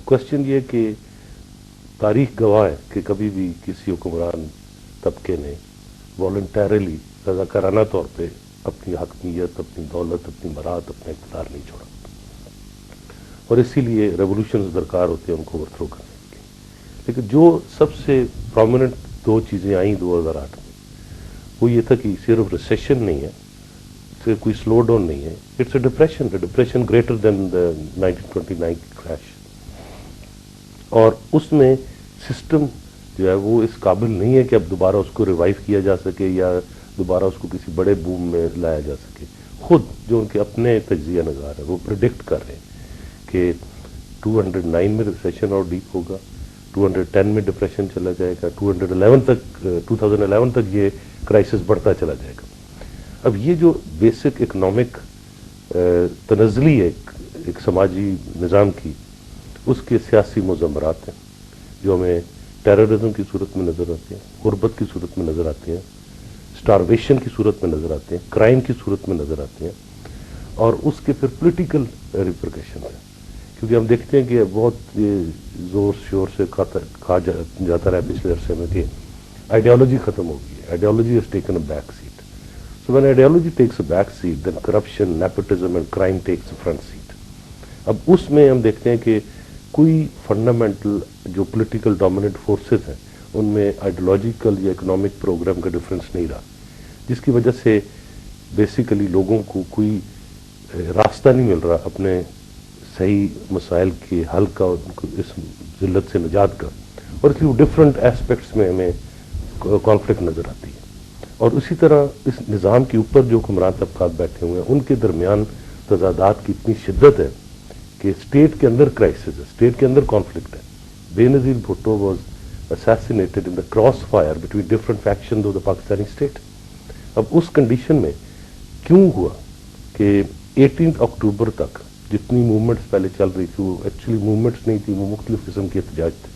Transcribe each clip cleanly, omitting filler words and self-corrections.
Question ये कि तारीख गवाह है कि कभी भी किसी हुक्मरान तबके ने वॉलंटरली रज़ाकाराना तौर पे अपनी हकमियत, अपनी दौलत, अपनी मरात, अपना इक़्तिदार नहीं छोड़ा, और इसीलिए रेवोल्यूशन दरकार होते हैं उनको ओवरथ्रो करने के। लेकिन जो सबसे प्रोमिनेंट दो चीज़ें आई 2008 में, वो ये था कि सिर्फ रिसेशन नहीं है, सिर्फ कोई स्लो डाउन नहीं है, it's a depression greater than the 1929 crash. और उसमें सिस्टम जो है वो इस काबिल नहीं है कि अब दोबारा उसको रिवाइव किया जा सके या दोबारा उसको किसी बड़े बूम में लाया जा सके। खुद जो उनके अपने तज्जिया नगार है वो प्रिडिक्ट कर रहे हैं कि 209 में रिसेशन और डीप होगा, 210 में डिप्रेशन चला जाएगा, 2011 तक ये क्राइसिस बढ़ता चला जाएगा। अब ये जो बेसिक इकोनॉमिक तनज़ली है एक समाजी निज़ाम की, उसके सियासी मुज़म्मरात हैं जो हमें टेररिज्म की सूरत में नज़र आते हैं, गुर्बत की सूरत में नज़र आते हैं, स्टारवेशन की सूरत में नज़र आते हैं, क्राइम की सूरत में नज़र आते हैं, और उसके फिर पॉलिटिकल रिपरकशन है। क्योंकि हम देखते हैं कि बहुत ज़ोर शोर से कहा जाता रहा पिछले अरसे में कि आइडियोलॉजी ख़त्म हो गई है, ideology has taken a back seat. So when ideology takes a back seat then corruption, nepotism and crime takes a front seat. अब उसमें हम देखते हैं कि कोई फंडामेंटल जो पॉलिटिकल डोमिनेंट फोर्सेस हैं उनमें आइडियोलॉजिकल या इकोनॉमिक प्रोग्राम का डिफरेंस नहीं रहा, जिसकी वजह से बेसिकली लोगों को कोई रास्ता नहीं मिल रहा अपने सही मसाइल के हल का, इस जिल्लत से निजात का, और इसलिए डिफरेंट एस्पेक्ट्स में हमें कॉन्फ्लिक्ट नज़र आती है। और उसी तरह इस निज़ाम के ऊपर जो हुक्मरान तबकात बैठे हुए हैं उनके दरमियान तजादात की इतनी शिद्दत है कि स्टेट के अंदर क्राइसिस है, स्टेट के अंदर कॉन्फ्लिक्ट है। Benazir Bhutto was assassinated in the crossfire between different factions of the Pakistani state। अब उस कंडीशन में क्यों हुआ कि 18 अक्टूबर तक जितनी मूवमेंट्स पहले चल रही थी वो एक्चुअली मूवमेंट्स नहीं थी, वो मुख्तलिफ किस्म के एहतजाज थे।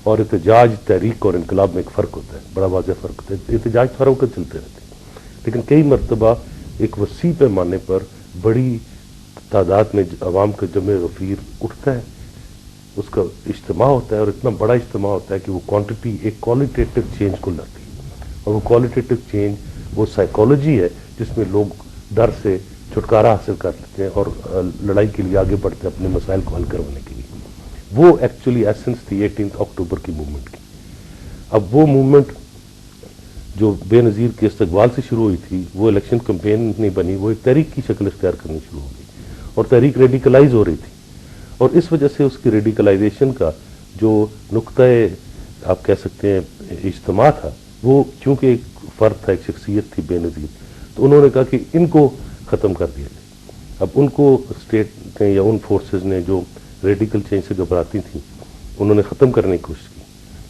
और एहतजाज, तहरीक और इनकलाब में एक फ़र्क होता है, बड़ा वाज़ेह फ़र्क होता है। एहतजाज तो हर वक्त चलते रहते हैं, लेकिन कई मरतबा एक वसी पैमाने पर बड़ी तादाद में अवाम का जमे गफ़ीर उठता है, उसका इज्तिमा होता है, और इतना बड़ा इज्तिमा होता है कि वो क्वांटिटी एक क्वालिटेटिव चेंज को लाती है। और वो क्वालिटेटिव चेंज वो साइकोलॉजी है जिसमें लोग डर से छुटकारा हासिल कर लेते हैं और लड़ाई के लिए आगे बढ़ते हैं अपने मसाइल को हल करवाने के लिए। वो एक्चुअली एसेंस थी 18 अक्टूबर की मूवमेंट की। अब वो मूवमेंट जो बेनज़ीर के इस्तकबाल से शुरू हुई थी वो इलेक्शन कैंपेन नहीं बनी, वो एक तहरीक की शक्ल इख्तियार करनी शुरू हो गई, और तहरीक रेडिकलाइज हो रही थी। और इस वजह से उसकी रेडिकलाइजेशन का जो नुक्ता-ए आप कह सकते हैं इज्तिमा था, वो चूँकि एक फ़र्द था, एक शख्सियत थी बेनज़ीर, तो उन्होंने कहा कि इनको ख़त्म कर दिया जाए। अब उनको स्टेट ने या उन फोर्सेस ने जो रेडिकल चेंज से घबराती थी उन्होंने ख़त्म करने की कोशिश की,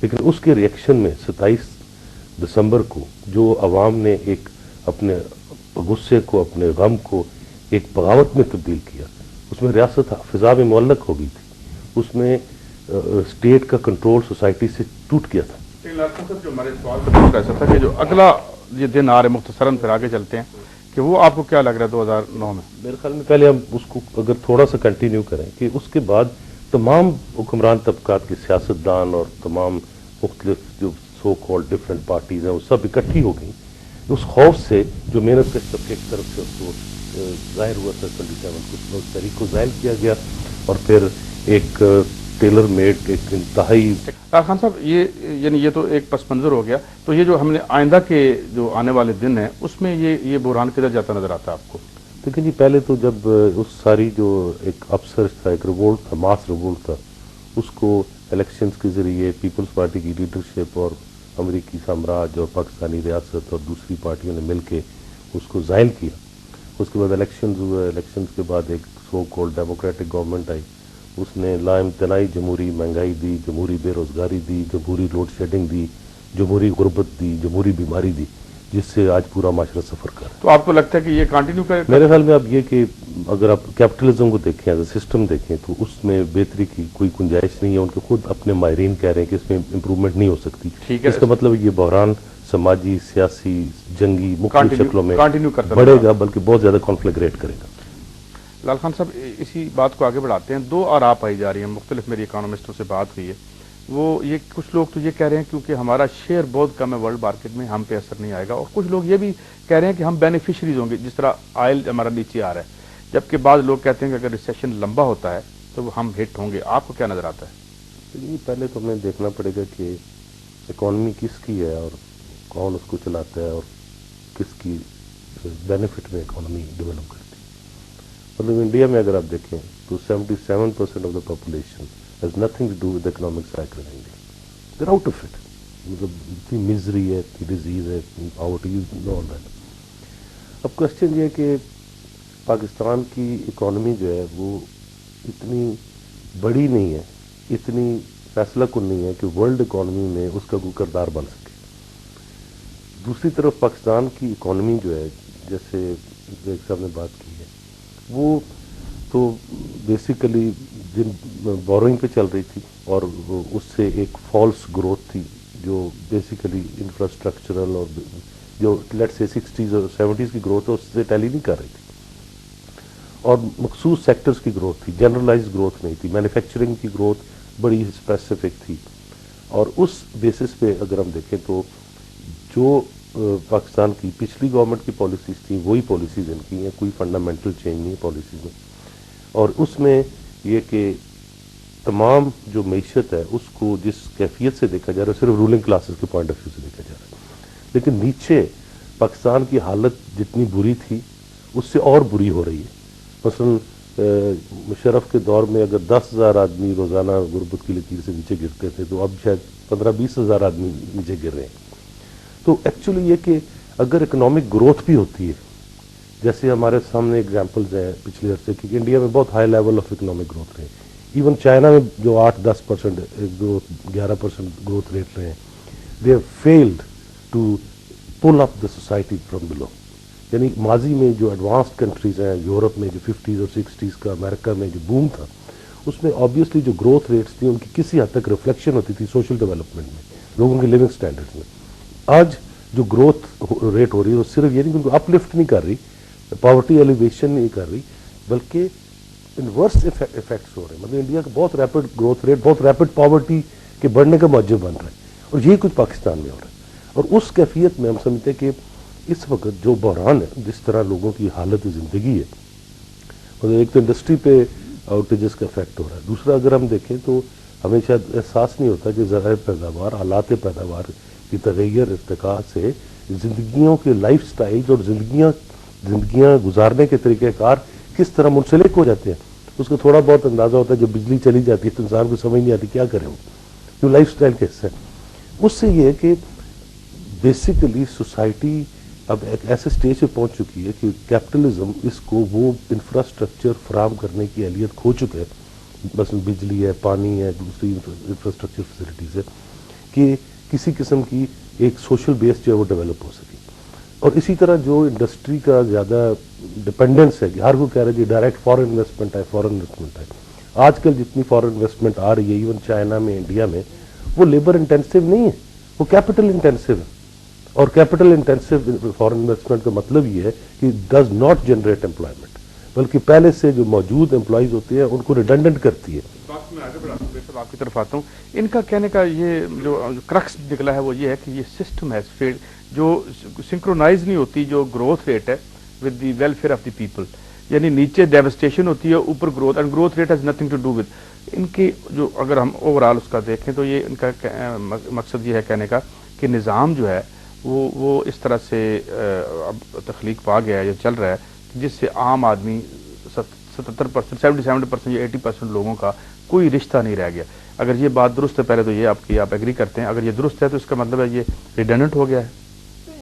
लेकिन उसके रिएक्शन में 27 दिसंबर को जो अवाम ने एक अपने गुस्से को, अपने गम को एक बगावत में तब्दील किया, उसमें रियासत फिजा में मुअल्लक हो गई थी, उसमें स्टेट का कंट्रोल सोसाइटी से टूट गया था। जो हमारे सवाल का ऐसा था कि जो अगला ये दिन आ रहे मुख्तसरन फिर आगे चलते हैं कि वो आपको क्या लग रहा है 2009 में? मेरे ख्याल में पहले हम उसको अगर थोड़ा सा कंटिन्यू करें कि उसके बाद तमाम हुक्मरान तबकात के सियासतदान और तमाम मुख्तलिफ जो सो कॉल्ड डिफरेंट पार्टीज हैं वो सब इकट्ठी हो गई उस खौफ से जो मेहनत कश तबके की तरफ से उसको जाहिर हुआ था 27 को, उस तरीक को जाहिर किया गया, और फिर एक टेलर मेड एक इंतहाई। खान साहब ये तो एक पस मंजर हो गया, तो ये जो हमने आइंदा के जो आने वाले दिन हैं उसमें ये बुरहान किधर जाता नजर आता है आपको? देखिए जी, पहले तो जब उस सारी जो एक अपसर्ज था, एक रिवोल्ट था, मास रिवोल्ट था, उसको इलेक्शंस के जरिए पीपल्स पार्टी की लीडरशिप और अमरीकी साम्राज्य और पाकिस्तानी रियासत और दूसरी पार्टियों ने मिलकर उसको ज़ायल किया। उसके बाद इलेक्शंस हुए, इलेक्शंस के बाद एक सो कॉल्ड डेमोक्रेटिक गवर्नमेंट आई, उसने लाइमतनाई जमहूरी महंगाई दी, जमहूरी बेरोज़गारी दी, जमहूरी लोड शेडिंग दी, जमहूरी गुर्बत दी, जमहूरी बीमारी दी, जिससे आज पूरा माशरा सफ़र कर रहा है। तो आपको लगता है कि ये कंटिन्यू करे? मेरे ख्याल में अब ये कि अगर आप कैपिटलिज्म को देखें, एज ए सिस्टम देखें, तो उसमें बेहतरी की कोई गुंजाइश नहीं है। उनके खुद अपने माहिरीन कह रहे हैं कि इसमें इम्प्रूवमेंट नहीं हो सकती। इसका मतलब ये बहरान समाजी, सियासी, जंगी मुख्तलिफ शक्लों में बढ़ेगा, बल्कि बहुत ज़्यादा कॉन्फ्लिक्ट क्रिएट करेगा। لال خان صاحب اسی بات کو آگے بڑھاتے ہیں. دو آراء پائی جا رہی ہیں, مختلف میری اکانومسٹوں سے بات ہوئی ہے. وہ یہ کچھ لوگ تو یہ کہہ رہے ہیں کیونکہ ہمارا شیئر بہت کم ہے ورلڈ مارکیٹ میں, ہم پہ اثر نہیں آئے گا, اور کچھ لوگ یہ بھی کہہ رہے ہیں کہ ہم بینیفیشریز ہوں گے, جس طرح آئل ہمارا نیچے آ رہا ہے, جبکہ بعض لوگ کہتے ہیں کہ اگر ریسیشن لمبا ہوتا ہے تو ہم ہٹ ہوں گے. آپ کو کیا نظر آتا ہے؟ پہلے تو ہمیں دیکھنا پڑے گا کہ اکانومی کس کی ہے اور کون اس کو چلاتا ہے اور کس کی بینیفٹ میں اکانومی ڈیولپ کرتی ہے. مطلب انڈیا میں اگر آپ دیکھیں تو 77% of the population has nothing to do with economic cycle in India. There out of it. مطلب اتنی مزری ہے, اتنی ڈیزیز ہے, اتنی پاورٹی, آل دیٹ. اب کوشچن یہ ہے کہ پاکستان کی اکانومی جو ہے وہ اتنی بڑی نہیں ہے, اتنی فیصلہ کن نہیں ہے کہ ورلڈ اکانومی میں اس کا کوئی کردار بن سکے. دوسری طرف پاکستان کی اکانومی جو ہے, جیسے ایک صاحب نے بات کی ہے, وہ تو بیسیکلی جن بورونگ پہ چل رہی تھی اور اس سے ایک فالس گروتھ تھی جو بیسیکلی انفراسٹرکچرل اور جو لیٹ سے 60s اور 70s کی گروتھ ہے اس سے ٹیلی نہیں کر رہی تھی, اور مخصوص سیکٹرز کی گروتھ تھی, جنرلائز گروتھ نہیں تھی. مینوفیکچرنگ کی گروتھ بڑی اسپیسیفک تھی, اور اس بیسس پہ اگر ہم دیکھیں تو جو پاکستان کی پچھلی گورنمنٹ کی پالیسیز تھیں وہی پالیسیز ان کی ہیں, کوئی فنڈامنٹل چینج نہیں ہے پالیسیز میں. اور اس میں یہ کہ تمام جو معیشت ہے اس کو جس کیفیت سے دیکھا جا رہا ہے صرف رولنگ کلاسز کے پوائنٹ آف ویو سے دیکھا جا رہا ہے, لیکن نیچے پاکستان کی حالت جتنی بری تھی اس سے اور بری ہو رہی ہے. مثلا مشرف کے دور میں اگر 10,000 آدمی روزانہ غربت کی لکیر سے نیچے گرتے تھے تو اب شاید 15-20 ہزار آدمی نیچے گر رہے ہیں. تو ایکچولی یہ کہ اگر اکنامک گروتھ بھی ہوتی ہے, جیسے ہمارے سامنے اگزامپلز ہیں پچھلے عرصے کی کہ انڈیا میں بہت high level of economic growth رہے, ایون چائنا میں جو 8-10% گروتھ 11% گروتھ ریٹ رہے ہیں, they have failed to pull up the society from below. یعنی ماضی میں جو ایڈوانسڈ کنٹریز ہیں, یورپ میں جو 50s اور 60s کا, امریکہ میں جو بوم تھا, اس میں آبویسلی جو گروتھ ریٹس تھیں ان کی کسی حد تک ریفلیکشن ہوتی تھی سوشل ڈیولپمنٹ میں, لوگوں کے لیونگ سٹینڈرڈز میں. آج جو گروتھ ریٹ ہو رہی ہے وہ صرف یہ نہیں کہ ان کو اپ لفٹ نہیں کر رہی, پاورٹی ایلیویشن نہیں کر رہی, بلکہ انورس افیکٹس ہو رہے ہیں. مطلب انڈیا کا بہت ریپڈ گروتھ ریٹ بہت ریپڈ پاورٹی کے بڑھنے کا موجب بن رہا ہے, اور یہی کچھ پاکستان میں ہو رہا ہے. اور اس کیفیت میں ہم سمجھتے ہیں کہ اس وقت جو بحران ہے, جس طرح لوگوں کی حالت زندگی ہے, مطلب ایک تو انڈسٹری پہ آؤٹیجز کا افیکٹ ہو رہا ہے, دوسرا اگر ہم دیکھیں تو ہمیں شاید احساس نہیں ہوتا کہ ذرائع پیداوار, آلات پیداوار کی تغیر ارتقاء سے زندگیوں کے لائف سٹائلز اور زندگیاں گزارنے کے طریقہ کار کس طرح منسلک ہو جاتے ہیں. اس کو تھوڑا بہت اندازہ ہوتا ہے, جب بجلی چلی جاتی ہے تو انسان کو سمجھ نہیں آتی کیا کرے وہ, جو لائف سٹائل کیسا ہے. اس سے یہ ہے کہ بیسیکلی سوسائٹی اب ایک ایسے سٹیج پہ پہنچ چکی ہے کہ کیپٹلزم اس کو وہ انفراسٹرکچر فراہم کرنے کی اہلیت کھو چکا ہے, بس بجلی ہے, پانی ہے, دوسری انفراسٹرکچر فیسلٹیز ہے, کہ کسی قسم کی ایک سوشل بیس جو ہے وہ ڈیولپ ہو سکے. اور اسی طرح جو انڈسٹری کا زیادہ ڈپینڈنس ہے کہ ہر کوئی کہہ رہا ہے کہ ڈائریکٹ فارن انویسٹمنٹ ہے, فارن انویسٹمنٹ ہے. آج کل جتنی فارن انویسٹمنٹ آ رہی ہے ایون چائنا میں, انڈیا میں, وہ لیبر انٹینسو نہیں ہے, وہ کیپٹل انٹینسو ہے. اور کیپٹل انٹینسو فارن انویسٹمنٹ کا مطلب یہ ہے کہ ڈز ناٹ جنریٹ امپلائمنٹ, بلکہ پہلے سے جو موجود امپلائیز ہوتے ہیں ان کو ریڈنڈنٹ کرتی ہے. بات میں آگے بڑھاتا ہوں, صاحب آپ کی طرف آتا ہوں. ان کا کہنے کا یہ جو کرکس نکلا ہے وہ یہ ہے کہ یہ سسٹم ہیز فیلڈ, جو سنکرونائز نہیں ہوتی جو گروتھ ریٹ ہے with the welfare of the people. یعنی نیچے ڈیوسٹیشن ہوتی ہے, اوپر growth, and growth rate has nothing to do with. ان کی جو اگر ہم اوور آل اس کا دیکھیں تو یہ ان کا مقصد یہ ہے کہنے کا کہ نظام جو ہے وہ اس طرح سے اب تخلیق پا گیا ہے, یہ چل رہا ہے, جس سے عام آدمی 77%, 77% یا 80% لوگوں کا کوئی رشتہ نہیں رہ گیا. اگر یہ بات درست ہے, پہلے تو یہ آپ ایگری کرتے ہیں, اگر یہ درست ہے تو اس کا مطلب ہے یہ ریڈنڈنٹ ہو گیا ہے.